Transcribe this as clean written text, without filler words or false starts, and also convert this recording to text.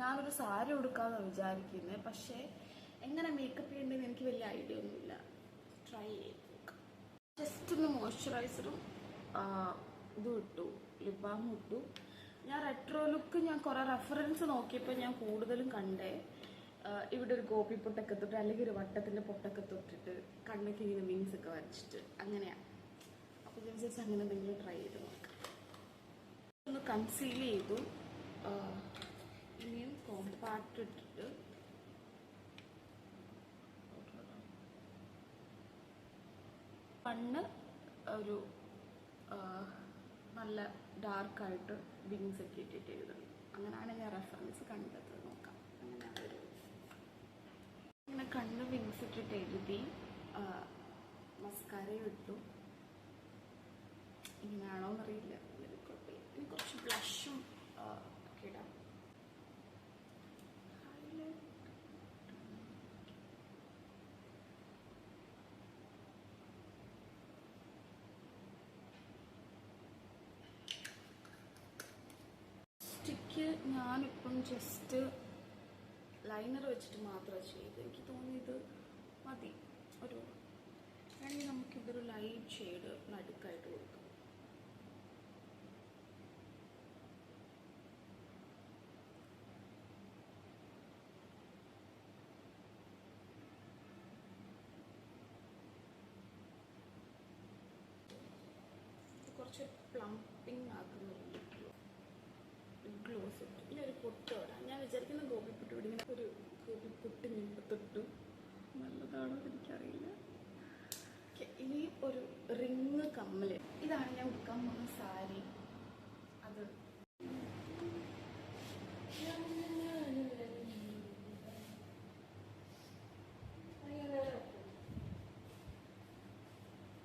ഞാനൊരു സാരി ഉടുക്കാമെന്ന് വിചാരിക്കുന്നത്. പക്ഷേ എങ്ങനെ മേക്കപ്പ് ചെയ്യേണ്ടതെന്ന് എനിക്ക് വലിയ ഐഡിയ ഒന്നുമില്ല. ട്രൈ ചെയ്ത് നോക്കാം. ജസ്റ്റ് ഒന്ന് മോയ്സ്ചറൈസറും ഇതും ഇട്ടു, ലിപ് ബാമും ഇട്ടു. ഞാൻ റെട്രോ ലുക്ക് ഞാൻ കുറേ റെഫറൻസ് നോക്കിയപ്പോൾ ഞാൻ കൂടുതലും കണ്ടേ ഇവിടെ ഒരു ഗോപി പൊട്ടൊക്കെ തൊട്ട് അല്ലെങ്കിൽ ഒരു വട്ടത്തിൻ്റെ പൊട്ടൊക്കെ തൊട്ടിട്ട് കണ്ണൊക്കെ ഇങ്ങനെ വിങ്സ് ഒക്കെ വരച്ചിട്ട് അങ്ങനെയാണ്. അപ്പോൾ ഞാൻ വിചാരിച്ചു അങ്ങനെ എന്തെങ്കിലും ട്രൈ ചെയ്ത് നോക്കാം. ഒന്ന് കൺസീൽ ചെയ്തു. ഇനിയും കോമ്പാക്ട് ഇട്ടിട്ട് കണ്ണ് ഒരു നല്ല ഡാർക്കായിട്ട് വിങ്സ് ഒക്കെ ഇട്ടിട്ട് എഴുതുന്നു. അങ്ങനെയാണ് ഞാൻ റെഫറൻസ് കണ്ടത്. നോക്കാം അങ്ങനെയാണ് ഒരു ഇങ്ങനെ കണ്ണ് വിങ്സ് ഇട്ടിട്ട് എഴുതി. മസ്കാരയും ഇട്ടു. ഇങ്ങനെയാണോ എന്നറിയില്ല. ഇനി കുറച്ച് ബ്ലഷും ഒക്കെ ഇടാം. സ്റ്റിക്ക് ഞാനിപ്പം ജസ്റ്റ് ലൈനർ വെച്ചിട്ട് മാത്രമേ ചെയ്ത്. എനിക്ക് തോന്നിയത് മതി. ഒരു വേണമെങ്കിൽ നമുക്കിതൊരു ലൈറ്റ് ഷെയ്ഡ് നടുക്കായിട്ട് കൊടുക്കാം. കുറച്ച് പ്ലംപിങ് ആക്കുന്നൊരു ഗ്ലോസ് ഇട്ടു. ഇനി ഒരു പൊട്ട് ഇടാം. ഞാൻ വിചാരിക്കുന്ന ഗോപിപ്പൊട്ട് ഇങ്ങനെ ഒരു ഗോപിപ്പൊട്ട് നിമ്പത്തൊട്ടു. നല്ലതാണോ എനിക്കറിയില്ല. ഇനി ഒരു റിങ് കമ്മല്. ഇതാണ് ഞാൻ ഉടുക്കാൻ പോകുന്ന സാരി.